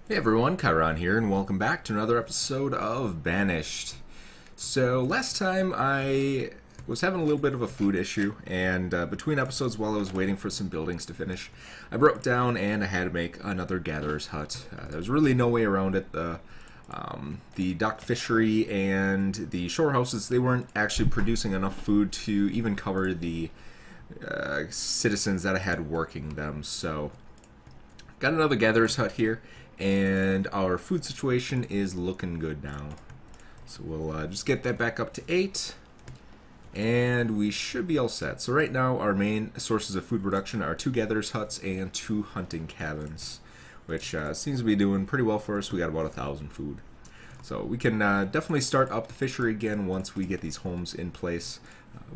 Hey everyone, Chiron here, and welcome back to another episode of Banished. So last time I was having a little bit of a food issue, and between episodes while I was waiting for some buildings to finish, I broke down and I had to make another gatherer's hut. There was really no way around it. The dock fishery and the shore houses, they weren't actually producing enough food to even cover the citizens that I had working them, so got another gatherer's hut here. And our food situation is looking good now. So we'll just get that back up to 8. And we should be all set. So right now our main sources of food production are 2 gatherers huts and 2 hunting cabins. Which seems to be doing pretty well for us. We got about 1,000 food. So we can definitely start up the fishery again once we get these homes in place.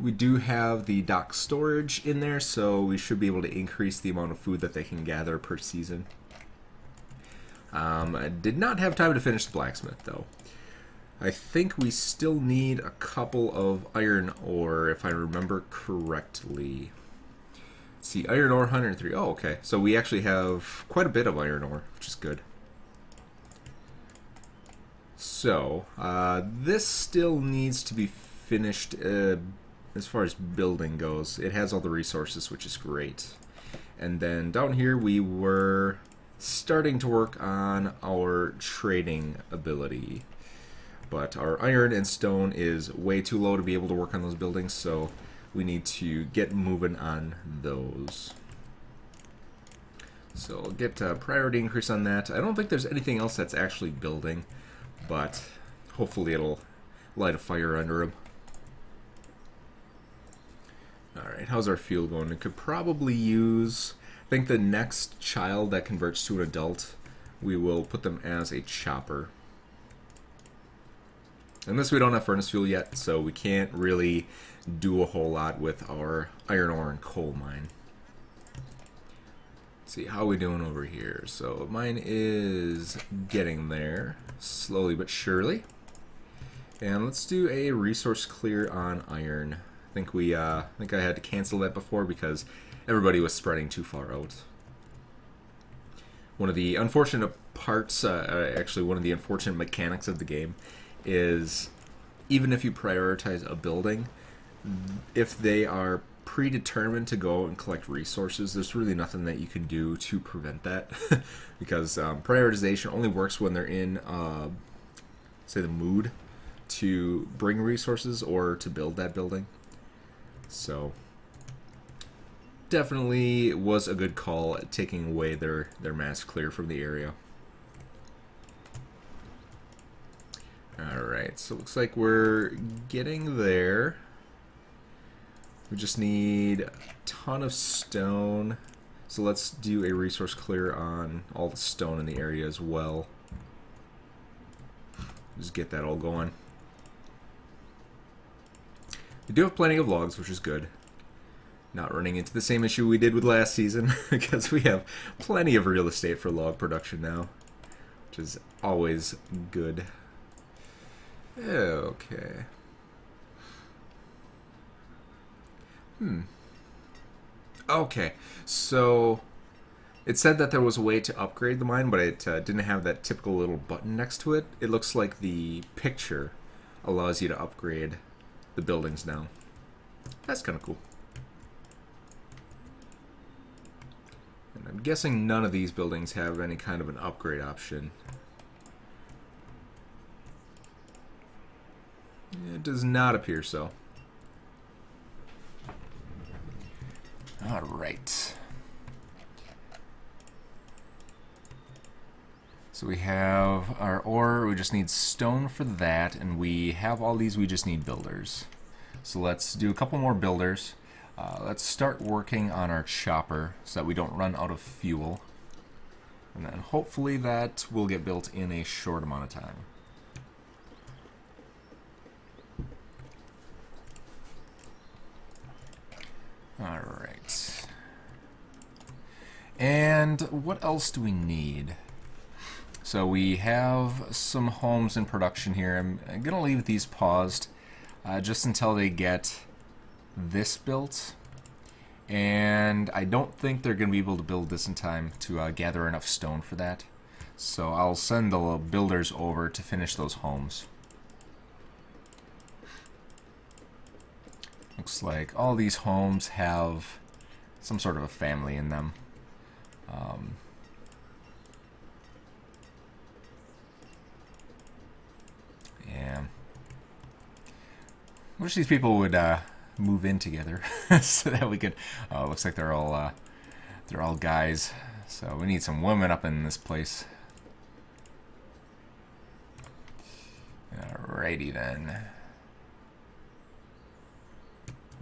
We do have the dock storage in there, so we should be able to increase the amount of food that they can gather per season. I did not have time to finish the blacksmith, though. I think we still need a couple of iron ore, if I remember correctly. Let's see, iron ore 103. Oh, okay. So we actually have quite a bit of iron ore, which is good. So, this still needs to be finished as far as building goes. It has all the resources, which is great. And then down here we were starting to work on our trading ability, but our iron and stone is way too low to be able to work on those buildings, so we need to get moving on those. So I'll get a priority increase on that. I don't think there's anything else that's actually building, but hopefully it'll light a fire under them. Alright, how's our fuel going? It could probably use, I think the next child that converts to an adult, we will put them as a chopper. And this we don't have furnace fuel yet, so we can't really do a whole lot with our iron ore and coal mine. Let's see, how are we doing over here? So mine is getting there, slowly but surely. And let's do a resource clear on iron. I think I had to cancel that before because everybody was spreading too far out. One of the unfortunate parts, actually one of the unfortunate mechanics of the game, is even if you prioritize a building, if they are predetermined to go and collect resources, there's really nothing that you can do to prevent that. Because prioritization only works when they're in, say, the mood to bring resources or to build that building. So definitely was a good call at taking away their mass clear from the area. Alright, so it looks like we're getting there. We just need a ton of stone. So let's do a resource clear on all the stone in the area as well. Just get that all going. We do have plenty of logs, which is good. Not running into the same issue we did with last season, because we have plenty of real estate for log production now, which is always good. Okay. Okay, so it said that there was a way to upgrade the mine, but it didn't have that typical little button next to it. It looks like the picture allows you to upgrade the buildings now. That's kind of cool. And I'm guessing none of these buildings have any kind of an upgrade option. It does not appear so. Alright. So we have our ore, we just need stone for that, and we have all these, we just need builders. So let's do a couple more builders. Let's start working on our chopper so that we don't run out of fuel. And then hopefully that will get built in a short amount of time. Alright. And what else do we need? So we have some homes in production here. I'm going to leave these paused just until they get this built. And I don't think they're going to be able to build this in time to gather enough stone for that. So I'll send the builders over to finish those homes. Looks like all these homes have some sort of a family in them. Yeah. Wish these people would move in together so that we could. Oh, it looks like they're all guys. So we need some women up in this place. Alrighty then.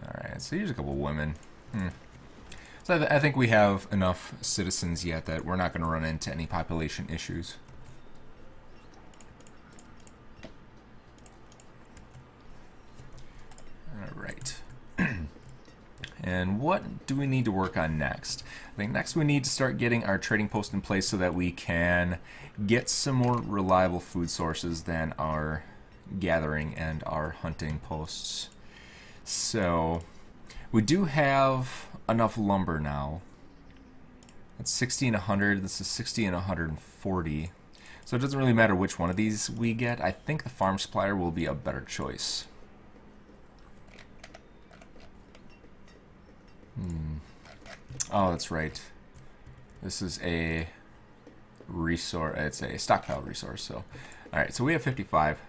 Alright, so here's a couple women. So I think we have enough citizens yet that we're not going to run into any population issues. Alright. And what do we need to work on next? I think next we need to start getting our trading post in place so that we can get some more reliable food sources than our gathering and our hunting posts. So we do have enough lumber now. That's 60 and 100. This is 60 and 140. So it doesn't really matter which one of these we get. I think the farm supplier will be a better choice. Oh, that's right. This is a resource. It's a stockpile resource. So, all right. So we have 55.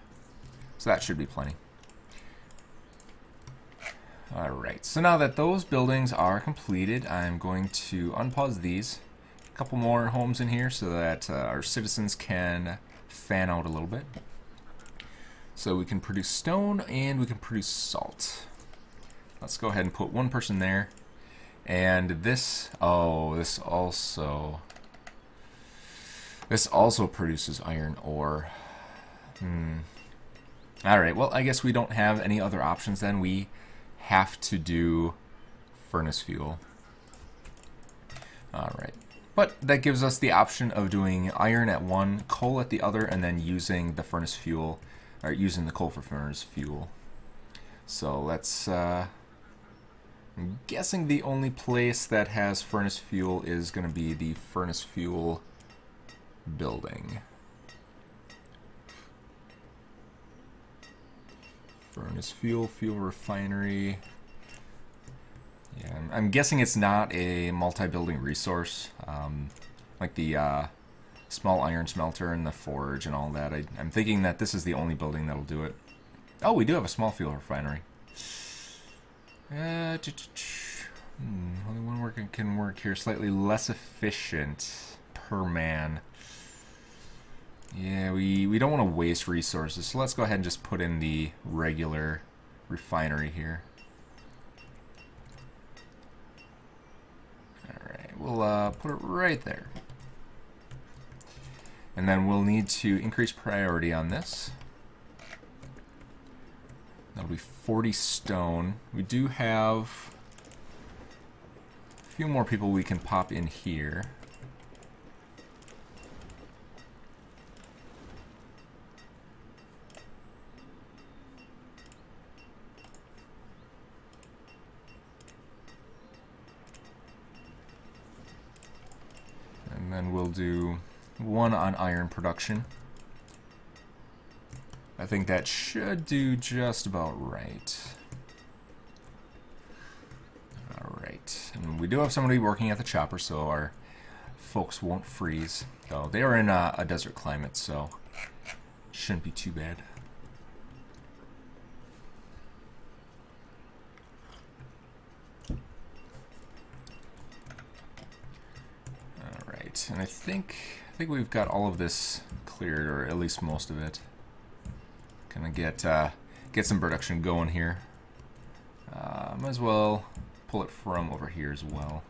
So that should be plenty. All right. So now that those buildings are completed, I'm going to unpause these. A couple more homes in here so that our citizens can fan out a little bit. So we can produce stone and we can produce salt. Let's go ahead and put one person there. And this, oh, this also produces iron ore. Alright, well, I guess we don't have any other options then. We have to do furnace fuel. Alright, but that gives us the option of doing iron at one, coal at the other, and then using the furnace fuel, or using the coal for furnace fuel. So let's, I'm guessing the only place that has furnace fuel is going to be the furnace fuel building. Furnace fuel, fuel refinery. Yeah, I'm guessing it's not a multi-building resource, like the small iron smelter and the forge and all that. I'm thinking that this is the only building that'll do it. Oh, we do have a small fuel refinery. Only one worker can work here. Slightly less efficient per man. Yeah, we don't want to waste resources, so let's go ahead and just put in the regular refinery here. Alright, we'll put it right there. And then we'll need to increase priority on this. That'll be 40 stone. We do have a few more people we can pop in here. And then we'll do one on iron production. I think that should do just about right. Alright, and we do have somebody working at the chopper, so our folks won't freeze. Though they are in a desert climate, so shouldn't be too bad. Alright, and I think we've got all of this cleared, or at least most of it. Gonna get some production going here. Might as well pull it from over here as well.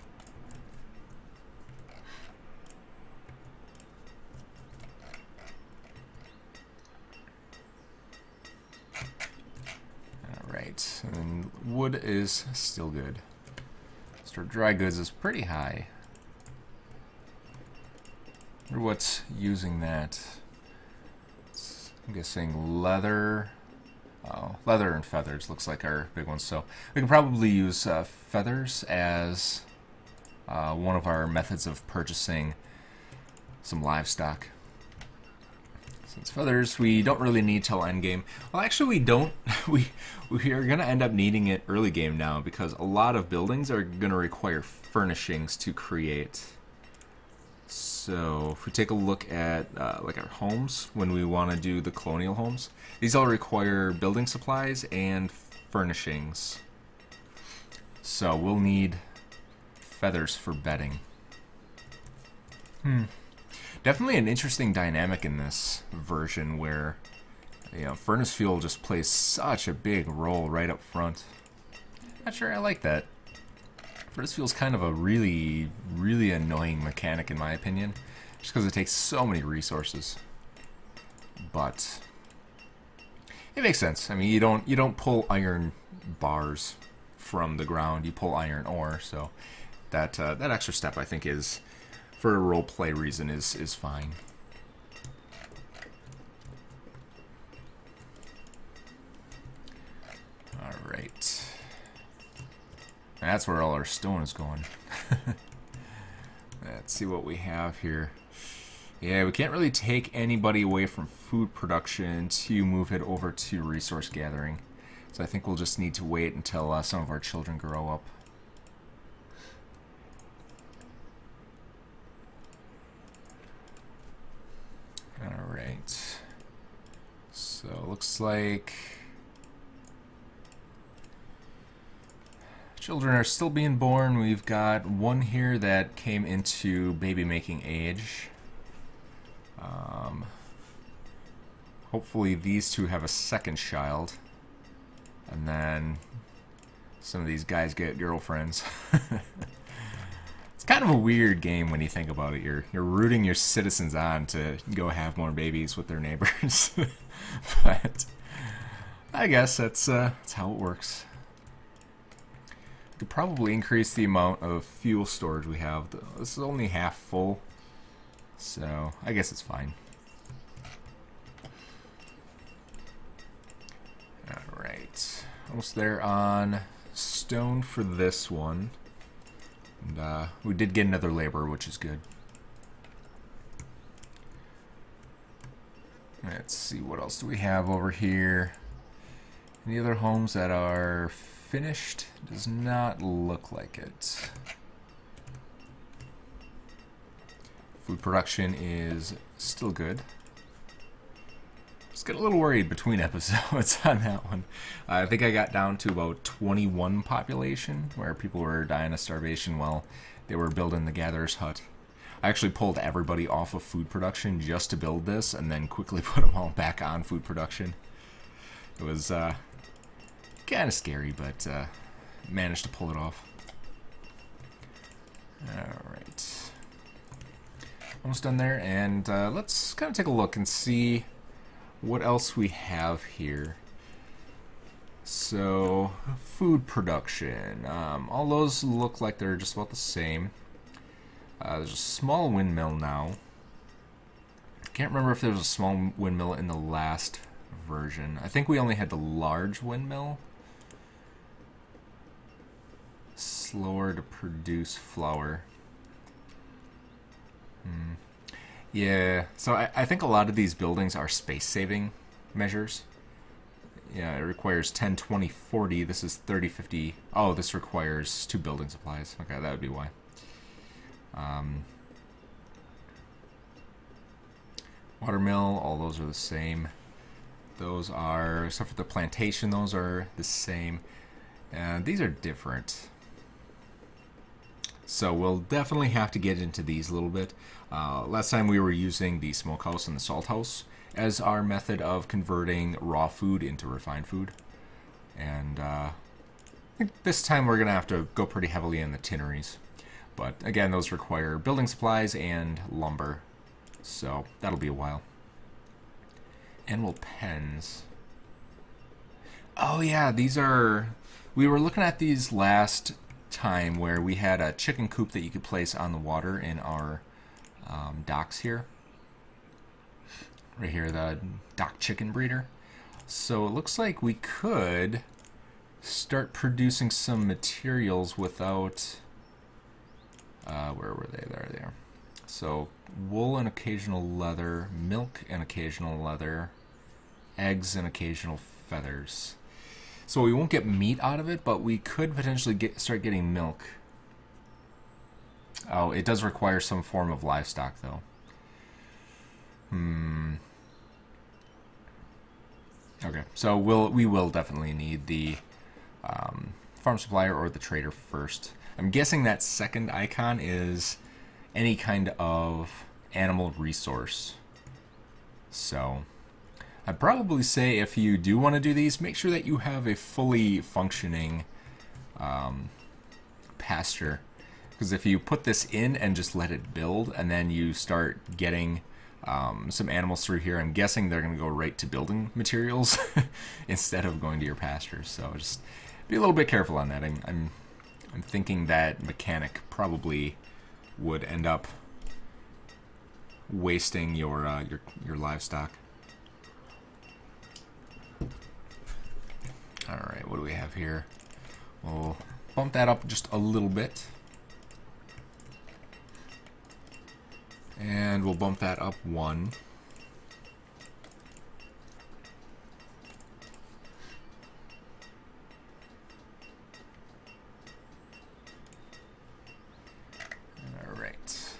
Alright, and wood is still good. Store dry goods is pretty high. I wonder what's using that. I'm guessing leather. Oh, leather and feathers looks like our big ones. So we can probably use feathers as one of our methods of purchasing some livestock. Since feathers we don't really need till end game. Well, actually we don't. we are gonna end up needing it early game now because a lot of buildings are gonna require furnishings to create. So if we take a look at like our homes, when we want to do the colonial homes, these all require building supplies and furnishings. So we'll need feathers for bedding. Definitely an interesting dynamic in this version where, you know, furnace fuel just plays such a big role right up front. Not sure I like that. Furnace fuel is kind of a really, really annoying mechanic in my opinion, just because it takes so many resources. But it makes sense. I mean, you don't pull iron bars from the ground; you pull iron ore. So that extra step, I think, is, for a roleplay reason, is fine. All right. That's where all our stone is going. Let's see what we have here. Yeah, we can't really take anybody away from food production to move it over to resource gathering. So I think we'll just need to wait until some of our children grow up. Alright. So it looks like children are still being born. We've got one here that came into baby making age. Hopefully these two have a second child. And then some of these guys get girlfriends. It's kind of a weird game when you think about it. You're rooting your citizens on to go have more babies with their neighbors. But I guess that's how it works. Could probably increase the amount of fuel storage we have. This is only half full, so I guess it's fine. Alright, almost there on stone for this one. And we did get another laborer, which is good. Let's see, what else do we have over here? Any other homes that are finished? Does not look like it. Food production is still good. Just get a little worried between episodes on that one. I think I got down to about 21 population, where people were dying of starvation while they were building the gatherer's hut. I actually pulled everybody off of food production just to build this, and then quickly put them all back on food production. It was kind of scary, but managed to pull it off. Alright. Almost done there, and let's kind of take a look and see what else we have here. So, food production. All those look like they're just about the same. There's a small windmill now. Can't remember if there was a small windmill in the last version. I think we only had the large windmill. Slower to produce flour. Yeah, so I think a lot of these buildings are space-saving measures. Yeah, it requires 10, 20, 40. This is 30, 50. Oh, this requires 2 building supplies. Okay, that would be why. Watermill, all those are the same. Those are, except for the plantation, those are the same. And these are different. So we'll definitely have to get into these a little bit. Last time we were using the smokehouse and the salt house as our method of converting raw food into refined food. And I think this time we're going to have to go pretty heavily in the tinneries. But again, those require building supplies and lumber. So that'll be a while. Animal pens. Oh yeah, these are... We were looking at these last time where we had a chicken coop that you could place on the water in our docks here. Right here, the dock chicken breeder. So it looks like we could start producing some materials without... where were they? There they are. So wool and occasional leather, milk and occasional leather, eggs and occasional feathers. So we won't get meat out of it, but we could potentially start getting milk. Oh, it does require some form of livestock, though. Okay, so we will definitely need the farm supplier or the trader first. I'm guessing that second icon is any kind of animal resource. So I'd probably say if you do want to do these, make sure that you have a fully functioning pasture. Because if you put this in and just let it build, and then you start getting some animals through here, I'm guessing they're going to go right to building materials instead of going to your pastures. So just be a little bit careful on that. I'm thinking that mechanic probably would end up wasting your livestock. All right, what do we have here? We'll bump that up just a little bit. And we'll bump that up 1. All right.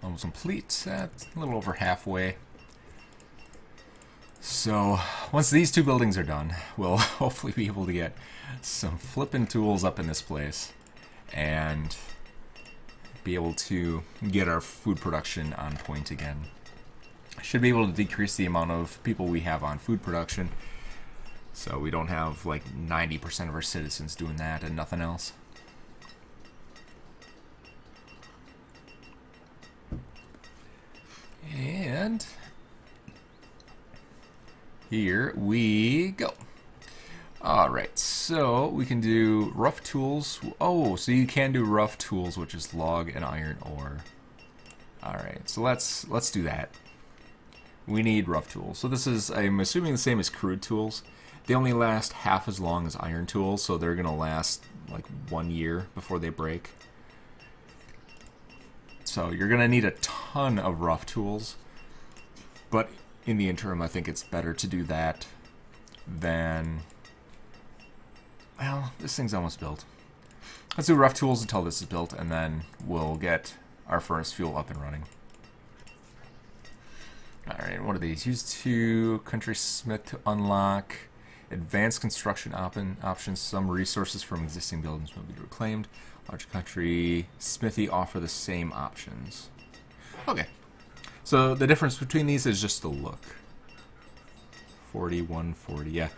Almost complete. That's a little over halfway. So once these 2 buildings are done, we'll hopefully be able to get some flippin' tools up in this place and be able to get our food production on point again. Should be able to decrease the amount of people we have on food production, so we don't have like 90% of our citizens doing that and nothing else. And here we go. Alright, so we can do rough tools. Oh, so you can do rough tools, which is log and iron ore. Alright, so let's do that. We need rough tools. So this is, I'm assuming, the same as crude tools. They only last half as long as iron tools, so they're going to last like 1 year before they break. So you're going to need a ton of rough tools. But in the interim, I think it's better to do that than... Well, this thing's almost built. Let's do rough tools until this is built, and then we'll get our furnace fuel up and running. Alright, what are these? Use to country smith to unlock advanced construction options. Some resources from existing buildings will be reclaimed. Large country smithy offer the same options. Okay. So the difference between these is just the look. 41, 40, yeah.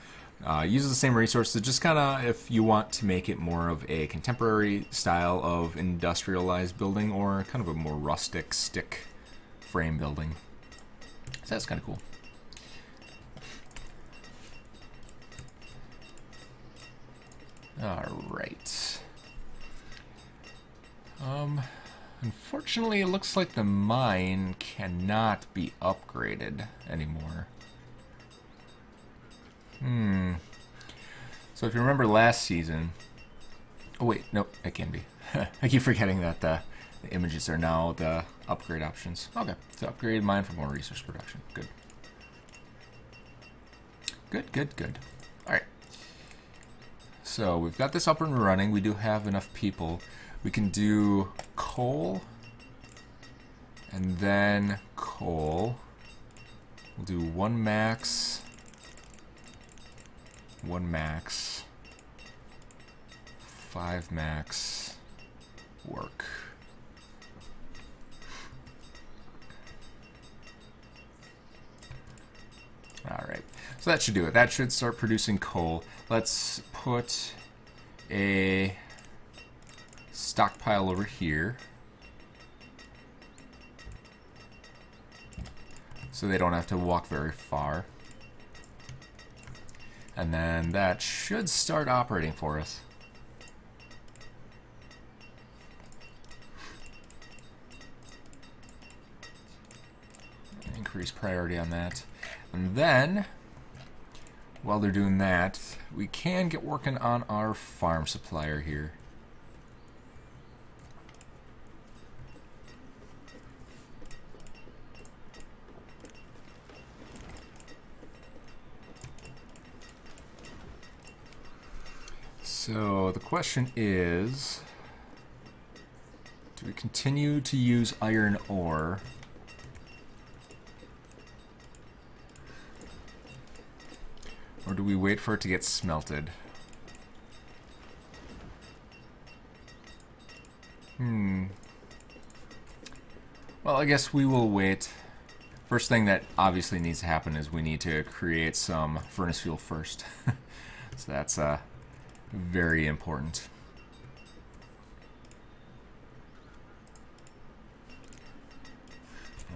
Uses the same resources, just kind of if you want to make it more of a contemporary style of industrialized building or kind of a more rustic stick frame building. So that's kind of cool. Alright. Unfortunately, it looks like the mine cannot be upgraded anymore. So if you remember last season... Oh wait, nope, it can be. I keep forgetting that the images are now the upgrade options. Okay, so upgrade mine for more resource production. Good. Good, good, good. Alright. So we've got this up and running. We do have enough people. We can do coal. And then coal. We'll do 1 max. 1 max. 5 max. Work. Alright, so that should do it. That should start producing coal. Let's put a stockpile over here so they don't have to walk very far. And then that should start operating for us. Increase priority on that. And then, while they're doing that, we can get working on our farm supplier here. So the question is, do we continue to use iron ore? Or do we wait for it to get smelted? Well, I guess we will wait. First thing that obviously needs to happen is we need to create some furnace fuel first. So that's very important.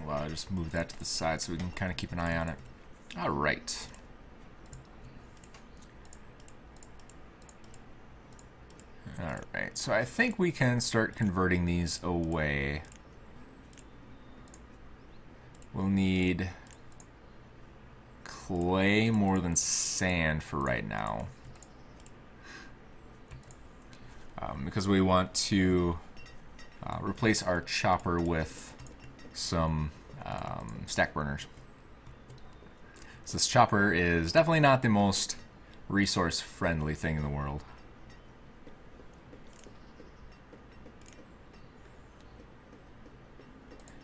Well, I'll just move that to the side so we can kind of keep an eye on it. All right. Alright, so I think we can start converting these away. We'll need clay more than sand for right now. Because we want to replace our chopper with some stack burners. So this chopper is definitely not the most resource-friendly thing in the world.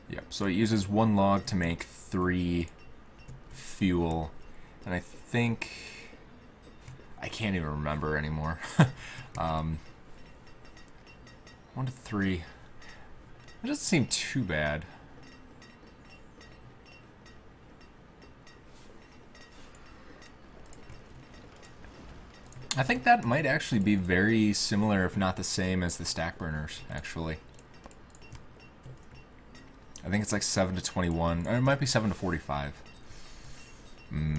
Yep, so it uses 1 log to make 3 fuel, and I think I can't even remember anymore. 1 to 3. It doesn't seem too bad. I think that might actually be very similar, if not the same, as the stack burners, actually. I think it's like 7 to 21, or it might be 7 to 45.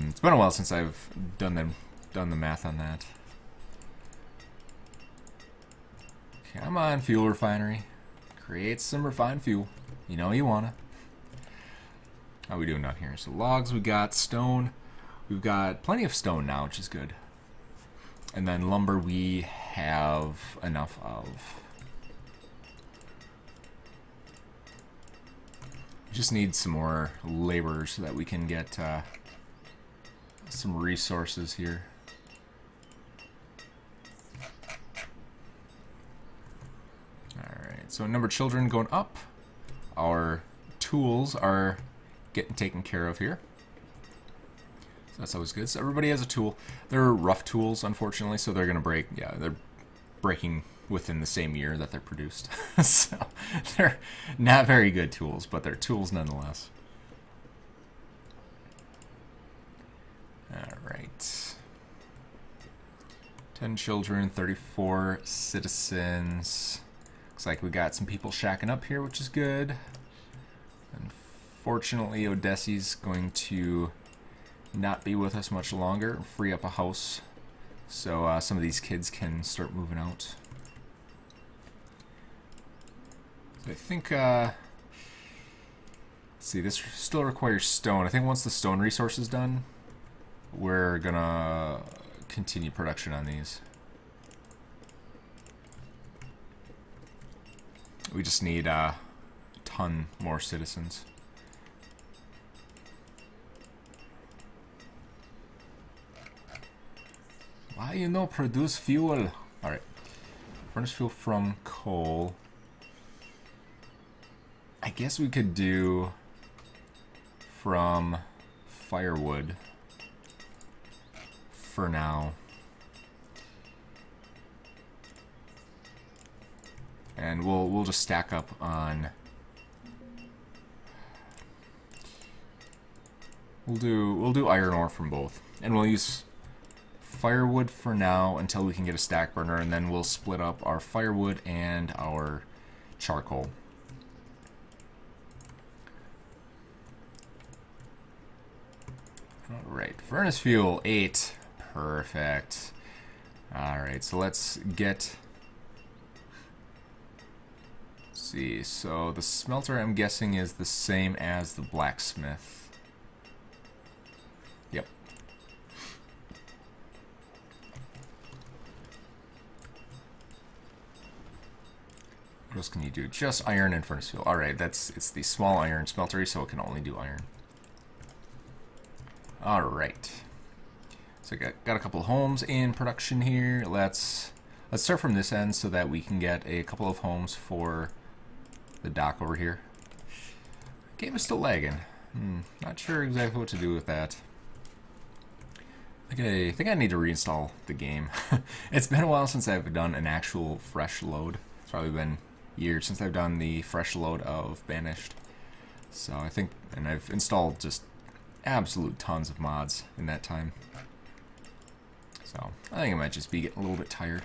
It's been a while since I've done the math on that. Come on, fuel refinery. Create some refined fuel. You know you wanna. How are we doing down here? So logs, we got stone. We've got plenty of stone now, which is good. And then lumber we have enough of. Just need some more laborers so that we can get some resources here. Alright, so number of children going up. Our tools are getting taken care of here. So that's always good. So everybody has a tool. They're rough tools, unfortunately, so they're going to break. Yeah, they're breaking within the same year that they're produced. So they're not very good tools, but they're tools nonetheless. Alright. 10 children, 34 citizens. Looks like we got some people shacking up here, which is good. Unfortunately, Odessi's going to not be with us much longer. Free up a house so some of these kids can start moving out. I think, see, this still requires stone. I think once the stone resource is done, we're gonna continue production on these. We just need a ton more citizens. Why you no produce fuel? Alright. Furnace fuel from coal. I guess we could do from firewood for now. And we'll just stack up on. We'll do iron ore from both. And we'll use firewood for now until we can get a stack burner, and then we'll split up our firewood and our charcoal. Alright, furnace fuel, 8. Perfect. Alright, so let's get... Let's see, so the smelter I'm guessing is the same as the blacksmith. Yep. What else can you do? Just iron and furnace fuel. Alright, it's the small iron smeltery, so it can only do iron. Alright. So got a couple of homes in production here. Let's Let's start from this end so that we can get a couple of homes for the dock over here. Game is still lagging. Not sure exactly what to do with that. I think I need to reinstall the game. It's been a while since I've done an actual fresh load. It's probably been years since I've done the fresh load of Banished. So I think, and I've installed just absolute tons of mods in that time. So I think I might just be getting a little bit tired.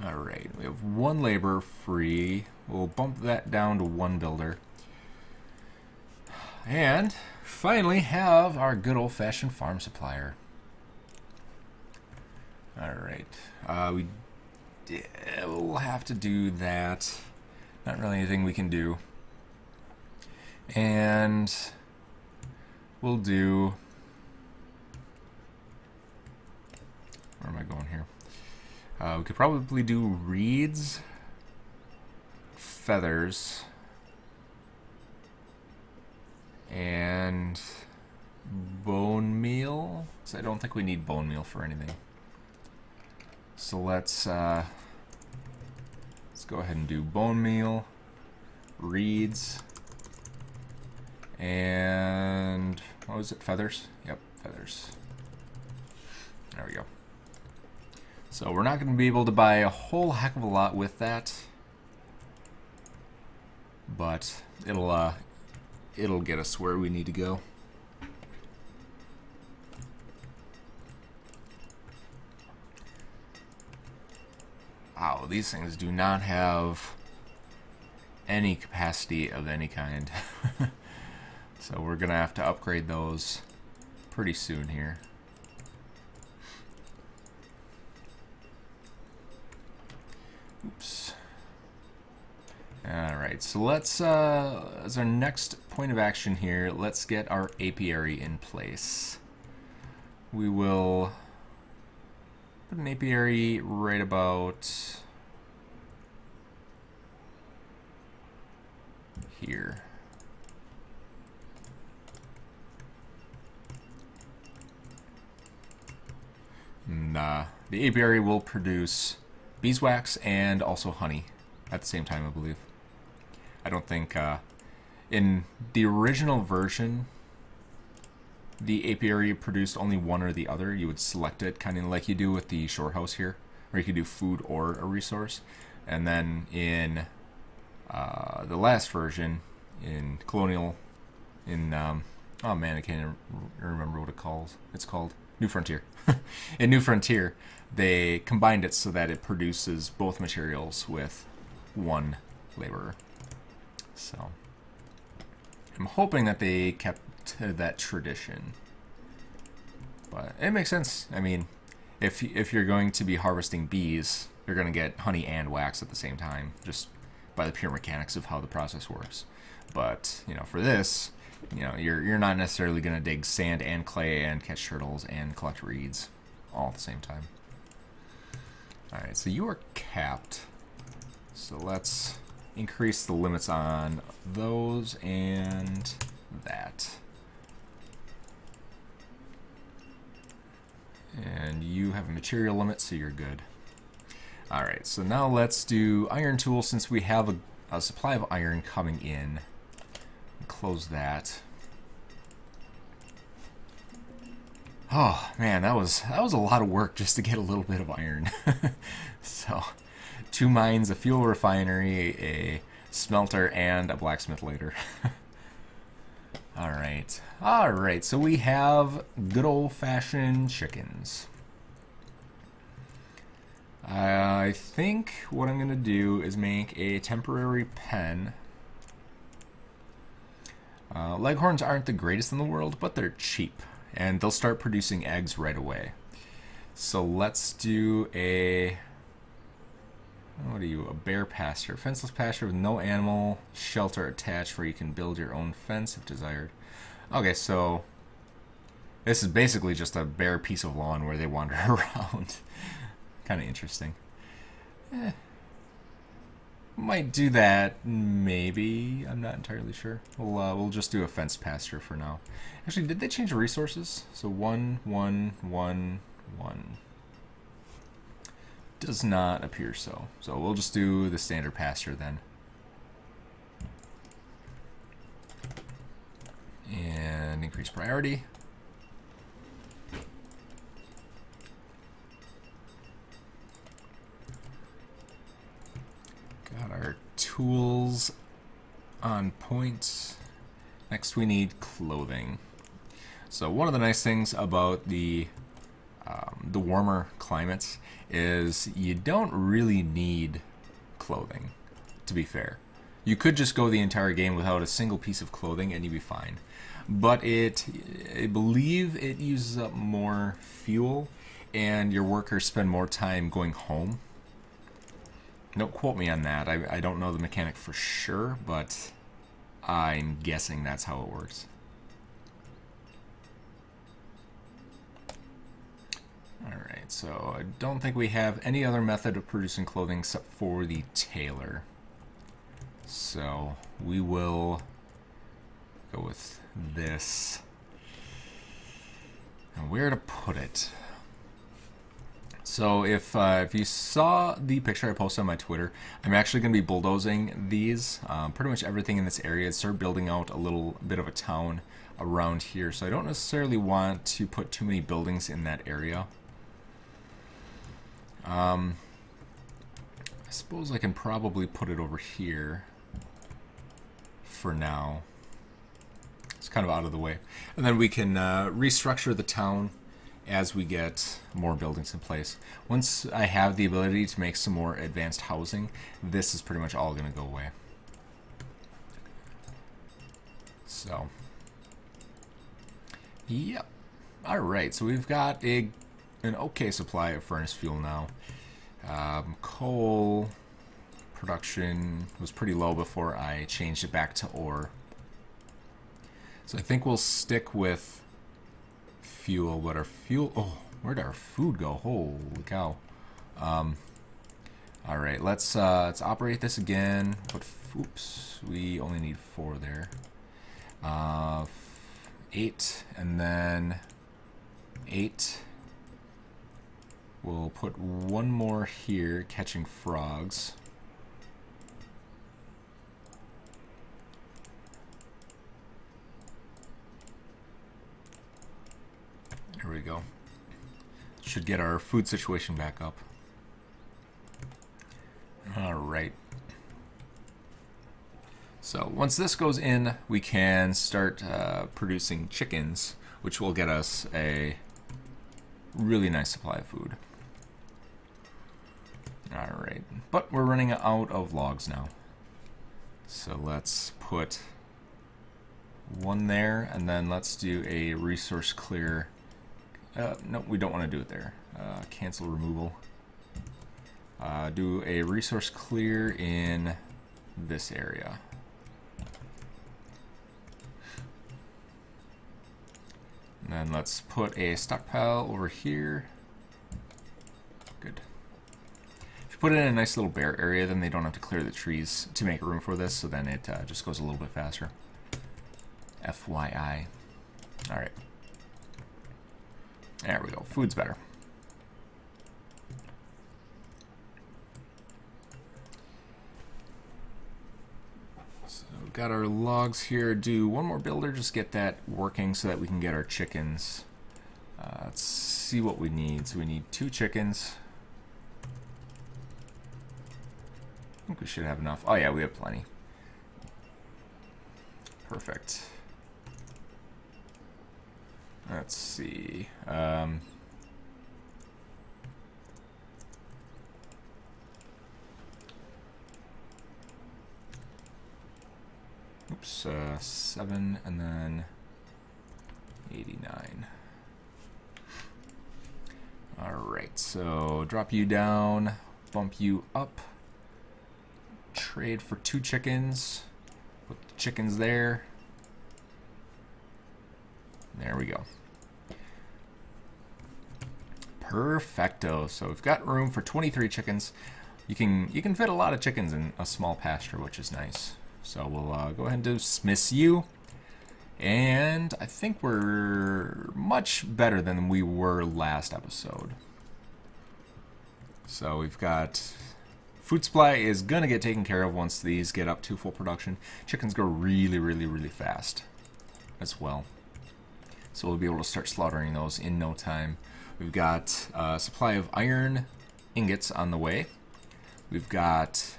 Alright, we have one labor free. We'll bump that down to one builder. And finally have our good old-fashioned farm supplier. Alright, we'll have to do that. Not really anything we can do. And we'll do... Where am I going here? We could probably do reeds, feathers, and bone meal. So I don't think we need bone meal for anything. So let's go ahead and do bone meal, reeds, and what was it? Feathers? Yep, feathers. There we go. So we're not going to be able to buy a whole heck of a lot with that, but it'll get us where we need to go. Wow, these things do not have any capacity of any kind. So we're going to have to upgrade those pretty soon here. Oops. Alright, so let's, as our next point of action here, let's get our apiary in place. We will put an apiary right about here. And the apiary will produce beeswax and also honey at the same time, I believe. I don't think in the original version the apiary produced only one or the other. You would select it kind of like you do with the shore house here, where you could do food or a resource. And then in the last version, in Colonial, in oh man, I can't remember what it's called. New Frontier. In New Frontier, they combined it so that it produces both materials with one laborer. So I'm hoping that they kept to that tradition. But it makes sense. I mean, if you're going to be harvesting bees, you're going to get honey and wax at the same time, just by the pure mechanics of how the process works. But, you know, for this, you know, you're not necessarily going to dig sand and clay and catch turtles and collect reeds all at the same time. Alright, so you are capped. So let's increase the limits on those and that. And you have a material limit, so you're good. Alright, so now let's do iron tool since we have a supply of iron coming in. Close that. Oh man, that was a lot of work just to get a little bit of iron. So, 2 mines, a fuel refinery, a smelter, and a blacksmith later. Alright, so we have good old-fashioned chickens. I think what I'm going to do is make a temporary pen. Leghorns aren't the greatest in the world, but they're cheap, and they'll start producing eggs right away. So let's do a... what are you? A bear pasture. Fenceless pasture with no animal shelter attached where you can build your own fence if desired. Okay, so this is basically just a bare piece of lawn where they wander around. Kind of interesting. Might do that, maybe. I'm not entirely sure. We'll just do a fenced pasture for now. Actually, did they change the resources? So 1, 1, 1, 1. does not appear so. So we'll just do the standard pasture then. And increase priority. Got our tools on point. Next we need clothing. So one of the nice things about the warmer climates is you don't really need clothing, to be fair. You could just go the entire game without a single piece of clothing and you'd be fine. But I believe it uses up more fuel and your workers spend more time going home. Don't quote me on that. I don't know the mechanic for sure, but I'm guessing that's how it works. Alright, so I don't think we have any other method of producing clothing except for the tailor. So we will go with this. And where to put it? So if you saw the picture I posted on my Twitter, I'm actually going to be bulldozing these, pretty much everything in this area, start building out a little bit of a town around here. So I don't necessarily want to put too many buildings in that area. I suppose I can probably put it over here for now. It's kind of out of the way. And then we can restructure the town as we get more buildings in place. Once I have the ability to make some more advanced housing, this is pretty much all going to go away. So, yep. Alright, so we've got an okay supply of furnace fuel now. Coal production was pretty low before I changed it back to ore. So I think we'll stick with fuel, but our fuel... Oh, where'd our food go? Holy cow. Alright, let's operate this again. But, oops, we only need 4 there. 8, and then 8. We'll put 1 more here, catching frogs. There we go. Should get our food situation back up. Alright. So once this goes in, we can start producing chickens, which will get us a really nice supply of food. Alright, but we're running out of logs now. So let's put 1 there, and then let's do a resource clear. No, we don't want to do it there. Cancel removal. Do a resource clear in this area. And then let's put a stockpile over here. Good. If you put it in a nice little bare area, then they don't have to clear the trees to make room for this, so then it just goes a little bit faster. FYI. Alright. There we go. Food's better. So we've got our logs here. Do 1 more builder, just get that working so that we can get our chickens. Let's see what we need. So we need 2 chickens. I think we should have enough. Oh yeah, we have plenty. Perfect. Let's see. Oops, 7 and then 89. Alright, so drop you down, bump you up, trade for 2 chickens, put the chickens there. There we go. Perfecto. So we've got room for 23 chickens. You can fit a lot of chickens in a small pasture, which is nice. So we'll go ahead and dismiss you. And I think we're much better than we were last episode. So we've got food supply is gonna get taken care of once these get up to full production. Chickens grow really, really, really fast as well. So we'll be able to start slaughtering those in no time. We've got a supply of iron ingots on the way. We've got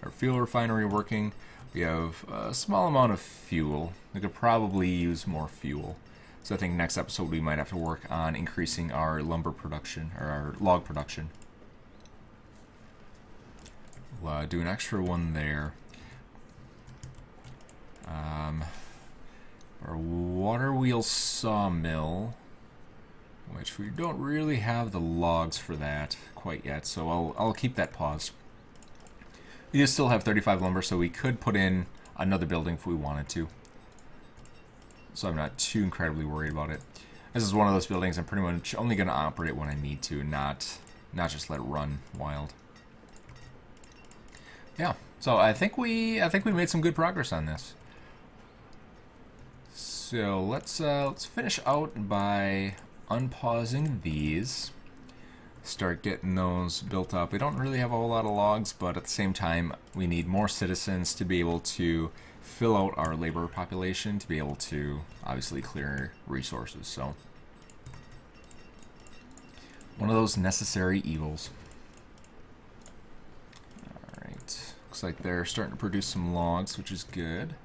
our fuel refinery working. We have a small amount of fuel. We could probably use more fuel. So I think next episode we might have to work on increasing our lumber production, or our log production. We'll do an extra one there. Our water wheel sawmill, which we don't really have the logs for that quite yet, so I'll keep that paused. We do still have 35 lumber, so we could put in another building if we wanted to. So I'm not too incredibly worried about it. This is one of those buildings I'm pretty much only going to operate when I need to, not just let it run wild. Yeah, so I think we made some good progress on this. So let's finish out by unpausing these. Start getting those built up. We don't really have a whole lot of logs, but at the same time, we need more citizens to be able to fill out our labor population, to be able to obviously clear resources. So one of those necessary evils. Alright, looks like they're starting to produce some logs, which is good.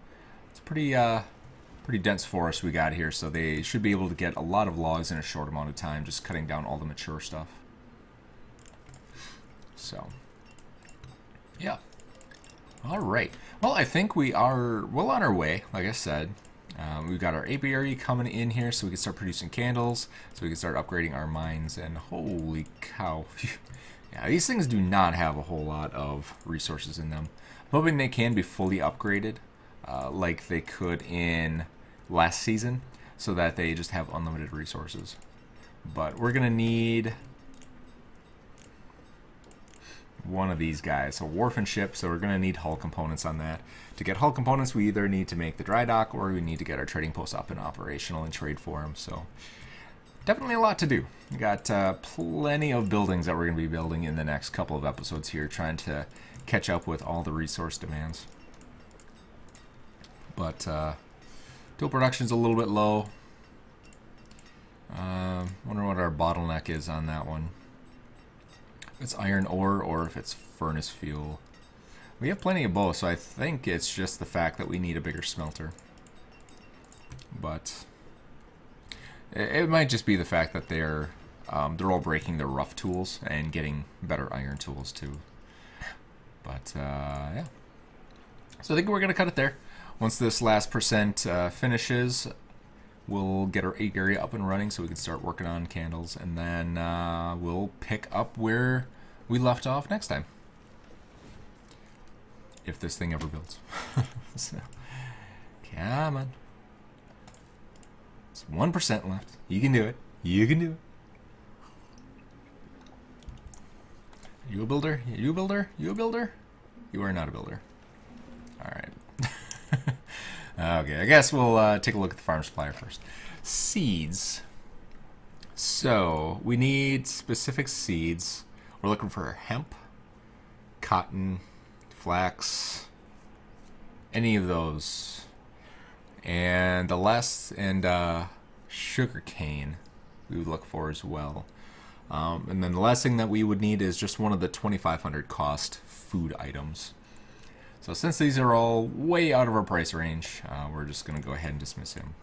It's pretty dense forest we got here, so they should be able to get a lot of logs in a short amount of time, just cutting down all the mature stuff. So, yeah. Alright. Well, I think we are well on our way, like I said. We've got our apiary coming in here, so we can start producing candles, so we can start upgrading our mines, and holy cow. Yeah, these things do not have a whole lot of resources in them. I'm hoping they can be fully upgraded, like they could in last season, so that they just have unlimited resources. But we're going to need one of these guys, a wharf and ship, so we're going to need hull components on that. To get hull components, we either need to make the dry dock, or we need to get our trading posts up and operational and trade for them. So definitely a lot to do. We got plenty of buildings that we're going to be building in the next couple of episodes here, trying to catch up with all the resource demands. But tool production's a little bit low. Wonder what our bottleneck is on that one. If it's iron ore or if it's furnace fuel. We have plenty of both, so I think it's just the fact that we need a bigger smelter. But it might just be the fact that they're all breaking their rough tools and getting better iron tools too. But yeah. So I think we're gonna cut it there. Once this last percent finishes, we'll get our area up and running so we can start working on candles, and then we'll pick up where we left off next time. If this thing ever builds. So, come on. It's 1% left. You can do it. You can do it. You a builder? You a builder? You a builder? You are not a builder. Alright. Okay, I guess we'll take a look at the farm supplier first. Seeds. So, we need specific seeds. We're looking for hemp, cotton, flax, any of those. And the last, and sugar cane we would look for as well. And then the last thing that we would need is just one of the 2,500 cost food items. So since these are all way out of our price range, we're just going to go ahead and dismiss him.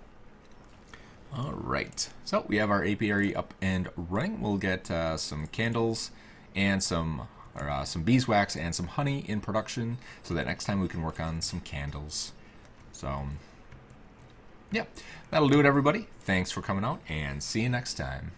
Alright, so we have our apiary up and running. We'll get some candles and some beeswax and some honey in production, so that next time we can work on some candles. So, yeah, that'll do it, everybody. Thanks for coming out, and see you next time.